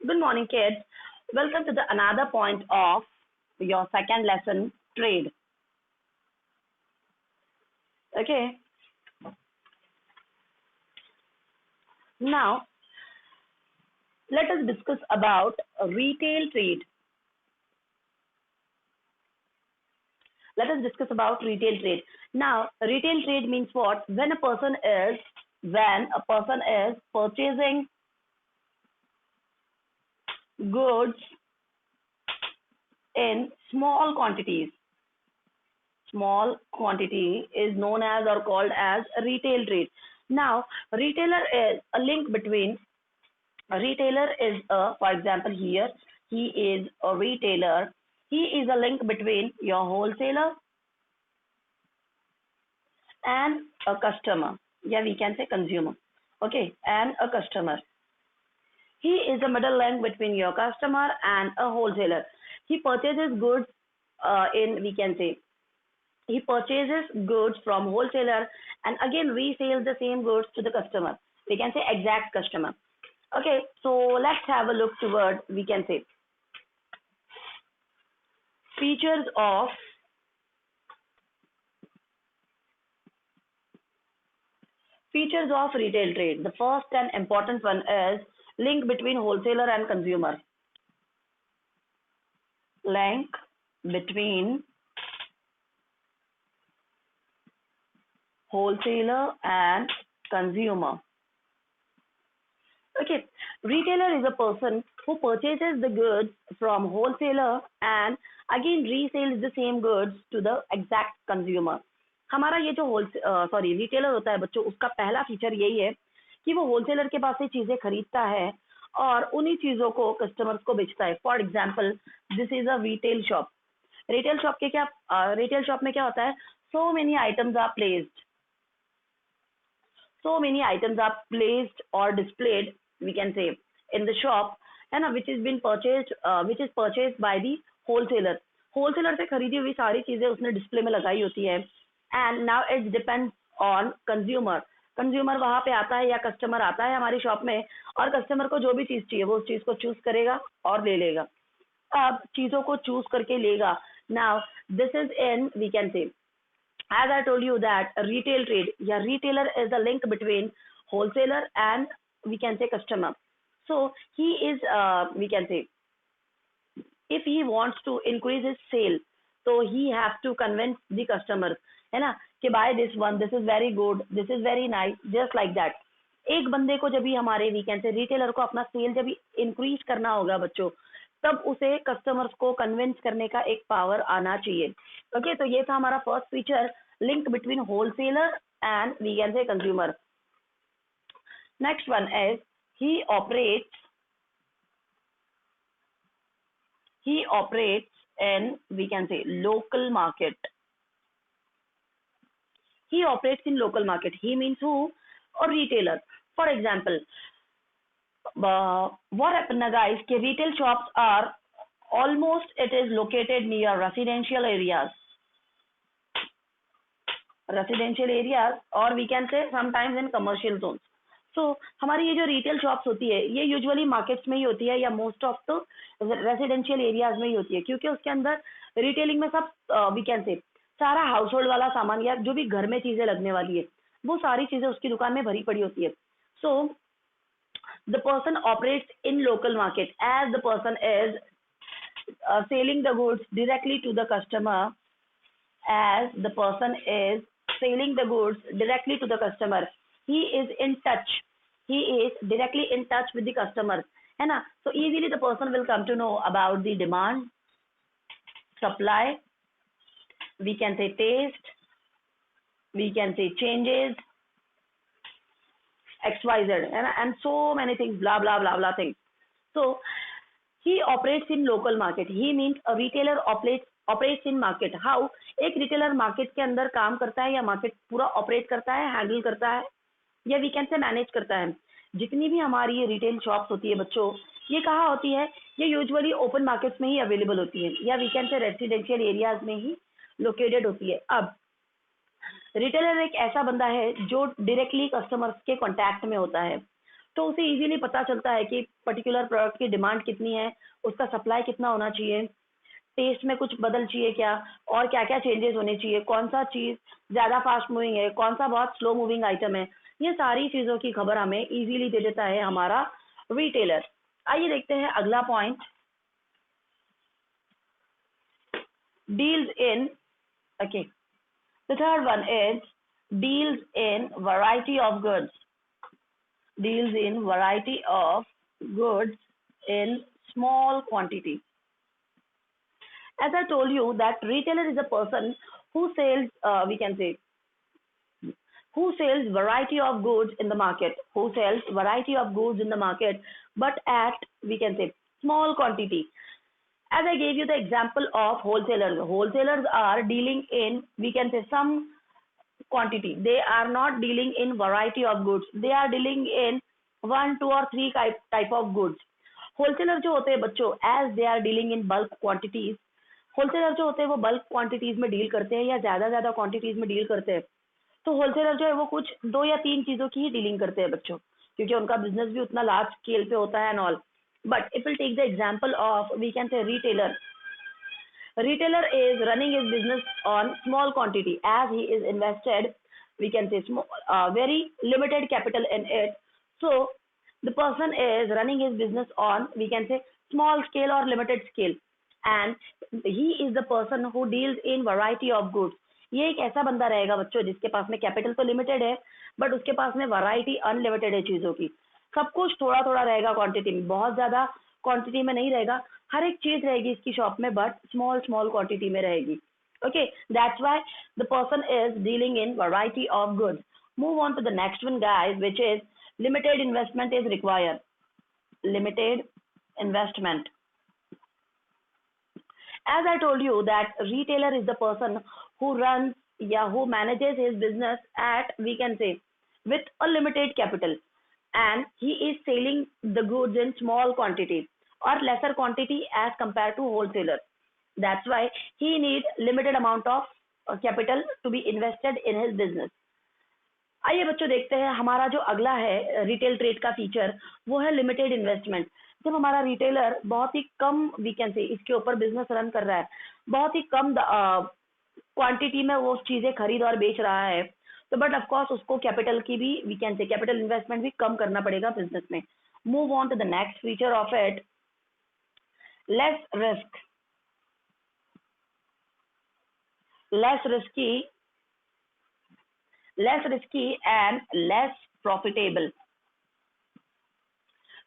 Good morning, kids. Welcome to the another point of your second lesson, trade. Okay. Now, let us discuss about retail trade. Let us discuss about retail trade. Now, retail trade means what? When a person is purchasing goods in small quantities. Small quantity is known as or called as retail trade. Now, retailer is a link between a retailer is a, for example, here he is a retailer. He is a link between your wholesaler and a customer. Yeah, we can say consumer. Okay, and a customer. He is a middle link between your customer and a wholesaler. He purchases goods we can say he purchases goods from wholesaler and again resells the same goods to the customer. We can say exact customer. Okay, so let's have a look toward, we can say, features of retail trade. The first and important one is link between wholesaler and consumer. Link between wholesaler and consumer. Okay, retailer is a person who purchases the goods from wholesaler and again resells the same goods to the exact consumer. हमारा ये जो retailer होता है बच्चों, उसका पहला feature यही है कि वो होलसेलर के पास से चीजें खरीदता है और उन्हीं चीजों को कस्टमर्स को बेचता है. For example, this is a retail shop. Retail shop में क्या होता है? So many items are placed or displayed, we can say, in the shop, है ना, which is purchased by the wholesaler. Wholesaler से खरीदी हुई सारी चीजें उसने डिस्प्ले में लगाई होती है. And now it depends on consumer. Consumer वहां पे आता है या कस्टमर आता है हमारी शॉप में और कस्टमर को जो भी चीज चाहिए वो उस चीज को चूज करेगा और ले लेगा. अब चीजों को चूज करके लेगा. Now this is in, we can say, as I told you that retail trade, yeah, retailer is the link between wholesaler and we can say customer. So he is, we can say, if he wants to increase his sale, so he have to convince the customers, है ना, कि buy this one, this is very good, this is very nice, just like that. एक बंदे को जब भी हमारे we can say retailer को अपना सेल जब इंक्रीज करना होगा बच्चों, तब उसे कस्टमर्स को कन्विंस करने का एक पावर आना चाहिए. ओके, तो ये था हमारा first feature, link between wholesaler and we can say consumer. Next one is he operates in, we can say, local market. He operates in local market. He means who? Or retailer. For example, what happened guys, कि retail shops are almost, it is located near residential areas or we can say sometimes in commercial zones. So हमारी ये जो retail shops होती है ये usually markets में ही होती है या मोस्ट ऑफ तो रेसिडेंशियल एरियाज में ही होती है, क्योंकि उसके अंदर रिटेलिंग में सब वी कैन से सारा हाउस होल्ड वाला सामान या जो भी घर में चीजें लगने वाली है वो सारी चीजें उसकी दुकान में भरी पड़ी होती है. सो the person operates in local market as the person is selling the goods directly to the customer. As the person is selling the goods directly to the customer, he is directly in touch with the customers, है ना. So easily the person will come to know about the demand, supply, we can say taste, we can say changes, XYZ, and so many things, blah blah blah blah things. So he operates in local market. He means a retailer operates in market. How? एक retailer market के अंदर काम करता है या market पूरा operate करता है, हैंडल करता है या वी कैन से मैनेज करता है. जितनी भी हमारी ये रिटेल शॉप्स होती है बच्चों, ये कहाँ होती है? ये यूजुअली ओपन मार्केट्स में ही अवेलेबल होती है या we can say residential areas में ही लोकेटेड होती है. अब रिटेलर एक ऐसा बंदा है जो डायरेक्टली कस्टमर्स के कांटेक्ट में होता है. तो उसे इजीली पता चलता है कि पर्टिकुलर प्रोडक्ट की डिमांड कितनी है, उसका सप्लाई कितना होना चाहिए, टेस्ट में कुछ बदल चाहिए क्या, और क्या क्या चेंजेस होने चाहिए, कौन सा चीज ज्यादा फास्ट मूविंग है, कौन सा बहुत स्लो मूविंग आइटम है। ये सारी चीजों की खबर हमें इजीली दे देता है हमारा रिटेलर। आइए देखते हैं अगला point, deals in, okay, the third one is deals in variety of goods, deals in variety of goods in small quantity. As I told you that retailer is a person who sells, we can say, who sells variety of goods in the market, who sells variety of goods in the market, but at, we can say, small quantity. As I gave you the example of wholesalers, wholesalers are dealing in, we can say, some quantity. They are not dealing in variety of goods. They are dealing in one, two or three type of goods. Wholesaler जो होते हैं बच्चों, as they are dealing in bulk quantities, wholesaler जो होते हैं वो bulk quantities में deal करते हैं या ज्यादा क्वांटिटीज में डील करते हैं। तो होलसेलर जो है वो कुछ 2 या 3 चीजों की ही डीलिंग करते हैं बच्चों, क्योंकि उनका बिजनेस भी उतना लार्ज स्केल पे होता है and all. But if will take the example of, we can say, retailer, retailer is running his business on small quantity as he is invested, we can say, small, very limited capital in it. So the person is running his business on, we can say, small scale or limited scale, and he is the person who deals in variety of goods. ये एक ऐसा बंदा रहेगा बच्चों जिसके पास में capital तो limited है, बट उसके पास में वैरायटी अनलिमिटेड है चीजों की। सब कुछ थोड़ा थोड़ा रहेगा क्वांटिटी में, बहुत ज्यादा क्वांटिटी में नहीं रहेगा। हर एक चीज रहेगी इसकी शॉप में, बट स्मॉल स्मॉल क्वांटिटी में रहेगी। Okay, that's why the person is dealing in variety of goods. Move on to the next one guys, which is limited investment is required. Limited investment, as I told you that retailer is the person who runs, yeah, who manages his business at, we can say, with a limited capital, and he is selling the goods in small quantity or lesser quantity as compared to wholesaler. That's why he needs limited amount of capital to be invested in his business. आइए बच्चों देखते हैं हमारा जो अगला है retail trade का feature, वो है लिमिटेड इन्वेस्टमेंट। जब हमारा रिटेलर बहुत ही कम, वी कैन से, इसके ऊपर बिजनेस रन कर रहा है, बहुत ही कम क्वांटिटी में वो चीजें खरीद और बेच रहा है, तो बट ऑफकोर्स उसको कैपिटल की भी, we can say, capital investment भी कम करना पड़ेगा बिजनेस में। Move on to the next feature of it, less risk, less risky, less risky and less profitable.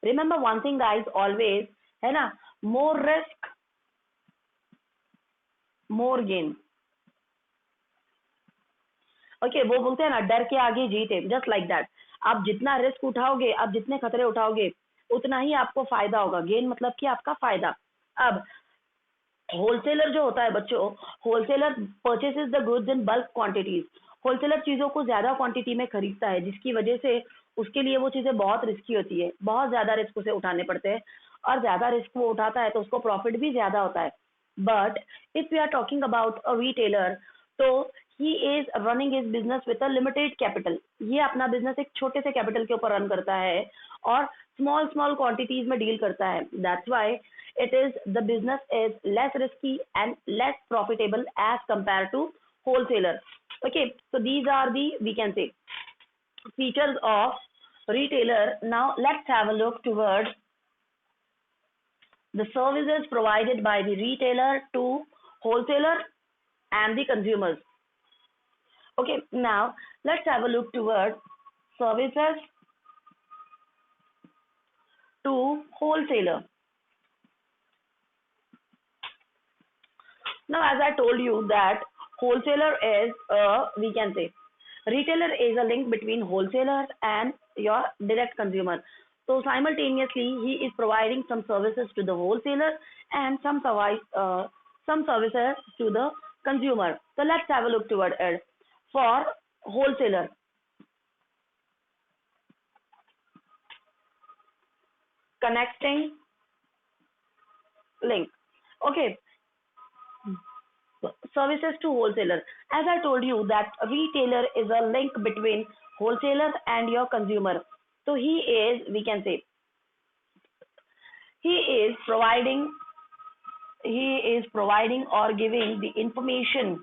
Remember one thing guys, always, है ना, more risk more gain. Okay, वो बोलते हैं ना, डर के आगे जीत है, जस्ट लाइक दैट। आप जितना रिस्क उठाओगे, आप जितने खतरे उठाओगे, उतना ही आपको फायदा होगा। गेन मतलब कि आपका फायदा। अब होलसेलर जो होता है बच्चों, wholesaler purchases the goods in bulk quantities. Wholesaler चीजों को ज्यादा क्वांटिटी में खरीदता है, जिसकी वजह से उसके लिए वो चीजें बहुत रिस्की होती है, बहुत ज्यादा रिस्क उसे उठाने पड़ते हैं, और ज्यादा रिस्क वो उठाता है तो उसको प्रॉफिट भी ज्यादा होता है। But if we are talking about a retailer, तो he is running his business with a limited capital. ये अपना बिजनेस एक छोटे से कैपिटल के ऊपर रन करता है और स्मॉल स्मॉल क्वांटिटीज में डील करता है। That's why it is, the business is less risky and less profitable as compared to wholesaler. Okay, so these are the, we can say, features of retailer. Now let's have a look towards the services provided by the retailer to wholesaler and the consumers. Okay, now let's have a look towards services to wholesaler. Now, as I told you that wholesaler is a, we can say, retailer is a link between wholesaler and your direct consumer. So simultaneously, he is providing some services to the wholesaler and some services to the consumer. So let's have a look toward it. For wholesaler, connecting link. Okay. Services to wholesaler. As I told you that retailer is a link between wholesaler and your consumer. So we can say, he is providing or giving the information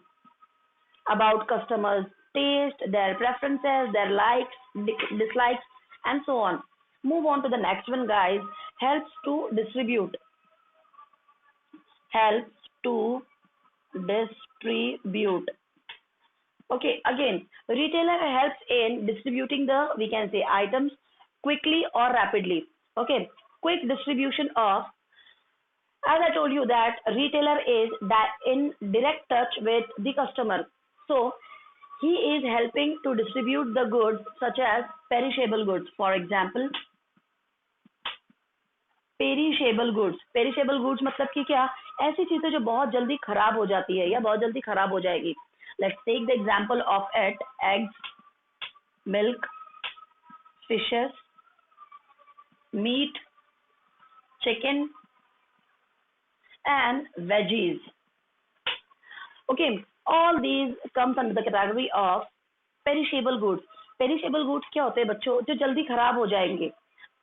about customers' taste, their preferences, their likes, dislikes, and so on. Move on to the next one, guys. Helps to distribute. Helps to distribute. Okay, again, retailer helps in distributing the, we can say, items quickly or rapidly. Okay, quick distribution of, as I told you that retailer is in direct touch with the customer. So he is helping to distribute the goods such as perishable goods. For example, perishable goods मतलब कि क्या, ऐसी चीजें जो बहुत जल्दी खराब हो जाती है या बहुत जल्दी खराब हो जाएगी. Let's take the example of it. Eggs, milk, fishes, meat, chicken and veggies. Okay, all these comes under the category of perishable goods. Perishable goods क्या होते हैं बच्चों, जो जल्दी खराब हो जाएंगे.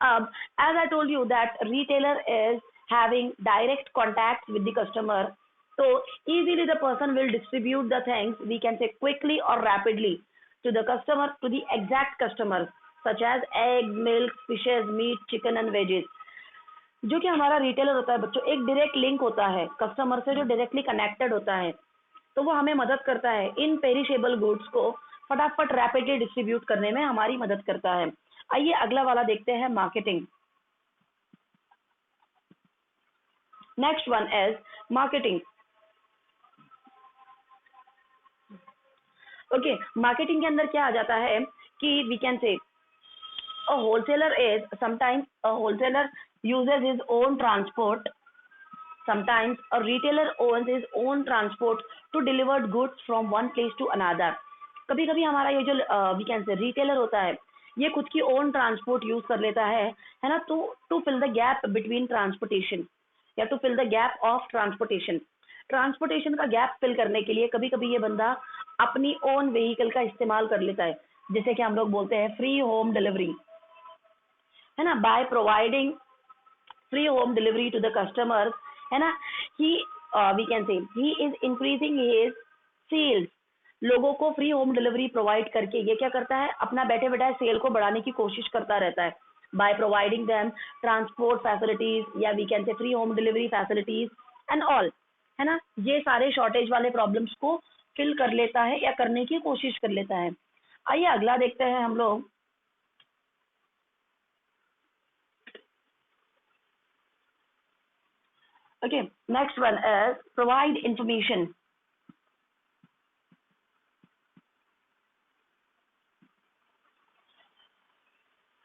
अब as I told you that retailer is having direct contact with the customer, so easily the person will distribute the things, we can say, quickly or rapidly to the customer, to the exact customers, such as egg, milk, fishes, meat, chicken and veggies. जो कि हमारा retailer होता है बच्चों, एक direct link होता है customer से, जो डायरेक्टली कनेक्टेड होता है, तो वो हमें मदद करता है इन पेरिशेबल गुड्स को फटाफट रैपिडली डिस्ट्रीब्यूट करने में हमारी मदद करता है. आइए अगला वाला देखते हैं, marketing. Next one is marketing. Okay, marketing के अंदर क्या आ जाता है कि we can say a wholesaler is sometimes a wholesaler uses his own transport. Sometimes a retailer owns his own transport to deliver goods from one place to another. कभी कभी हमारा ये जो वी कैन से रिटेलर होता है, ये खुद की ओन ट्रांसपोर्ट यूज कर लेता है ना, to fill the gap between transportation या to fill the gap of transportation. Transportation का गैप फिल करने के लिए कभी कभी ये बंदा अपनी ओन व्हीकल का इस्तेमाल कर लेता है, जिसे कि हम लोग बोलते हैं फ्री होम डिलीवरी, है ना. By providing free home delivery to the customer, है ना, he we can say he is increasing his sales. लोगों को फ्री होम डिलीवरी प्रोवाइड करके ये क्या करता है, अपना बैठे बैठे सेल को बढ़ाने की कोशिश करता रहता है. By providing them transport facilities या we can say free home delivery facilities and all, है ना. ये सारे शॉर्टेज वाले प्रॉब्लम्स को फिल कर लेता है या करने की कोशिश कर लेता है. आइए अगला देखते हैं हम लोग. Okay, next one is provide information.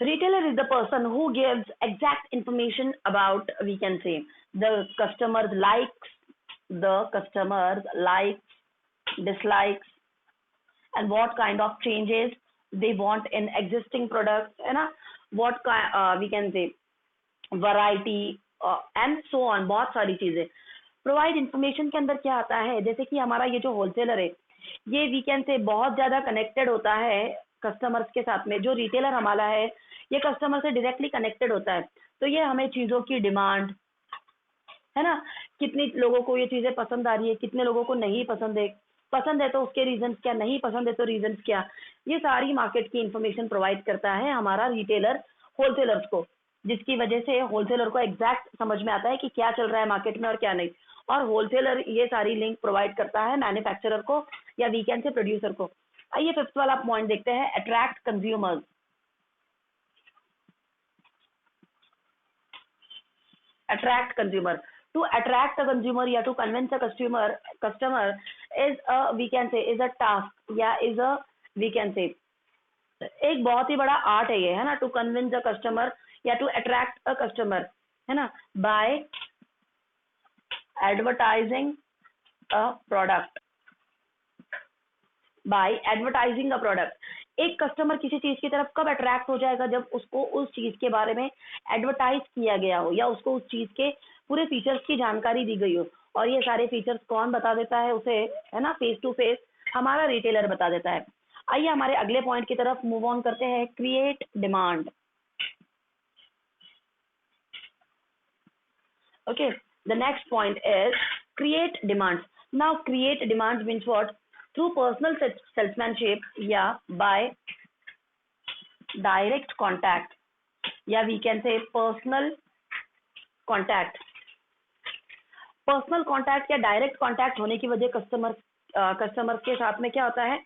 Retailer is the person who gives exact information about, we can say, the customer's likes, dislikes, and what kind of changes they want in existing products, है ना, what kind we can say variety and so on, बहुत सारी चीजें. Provide information के अंदर क्या आता है, जैसे कि हमारा ये जो होलसेलर है, ये वी कैन से बहुत ज्यादा कनेक्टेड होता है कस्टमर्स के साथ में. जो रिटेलर हमारा है, ये कस्टमर से डायरेक्टली कनेक्टेड होता है, तो ये हमें चीजों की डिमांड, है ना, कितने लोगों को ये चीजें पसंद आ रही है, कितने लोगों को नहीं पसंद है तो उसके रीजंस क्या, नहीं पसंद है तो रीजंस क्या, ये सारी मार्केट की इंफॉर्मेशन प्रोवाइड करता है हमारा रिटेलर होलसेलर्स को, जिसकी वजह से होलसेलर को एग्जैक्ट समझ में आता है कि क्या चल रहा है मार्केट में और क्या नहीं. और होलसेलर ये सारी लिंक प्रोवाइड करता है मैन्युफैक्चरर को या वी कैन से प्रोड्यूसर को. आइए फिफ्थ वाला पॉइंट देखते हैं, attract consumers. Attract consumer. To attract a consumer या to convince a customer is a we can say is a task या is a we can say एक बहुत ही बड़ा आर्ट है ये, है ना, टू कन्विंस अ कस्टमर या टू अट्रैक्ट अ कस्टमर, है ना, by advertising a product. By advertising a product. एक कस्टमर किसी चीज की तरफ कब अट्रैक्ट हो जाएगा, जब उसको उस चीज के बारे में एडवर्टाइज किया गया हो या उसको उस चीज के पूरे फीचर्स की जानकारी दी गई हो. और ये सारे फीचर्स कौन बता देता है उसे, है ना, फेस टू फेस हमारा रिटेलर बता देता है. आइए हमारे अगले पॉइंट की तरफ मूव ऑन करते हैं, create demand. Okay, the next point is create demands. Now create demands means what? Through personal salesmanship, yeah, by direct contact, yeah, we can say personal contact. Personal contact या direct contact होने की वजह customers के साथ में क्या होता है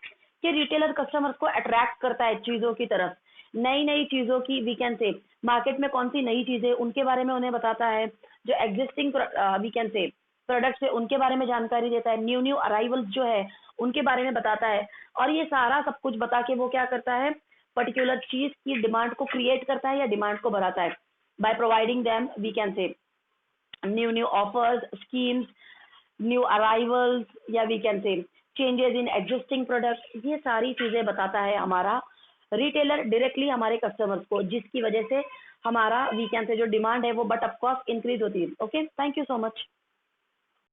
कि रिटेलर कस्टमर्स को अट्रैक्ट करता है चीजों की तरफ, नई नई चीजों की, वी कैन से मार्केट में कौन सी नई चीजें उनके बारे में उन्हें बताता है, जो existing we can say products है उनके बारे में जानकारी देता है, न्यू न्यू अराइवल्स जो है उनके बारे में बताता है, और ये सारा सब कुछ बता के वो क्या करता है, पर्टिकुलर चीज की डिमांड को क्रिएट करता है या डिमांड को बढ़ाता है by providing them we can say new offers, schemes, new arrivals, या we can say changes in existing products, ये सारी चीजें बताता है हमारा रिटेलर डायरेक्टली हमारे कस्टमर्स को, जिसकी वजह से हमारा वी कैन से जो डिमांड है वो बट ऑफ कोर्स इंक्रीज होती है. Okay, thank you so much.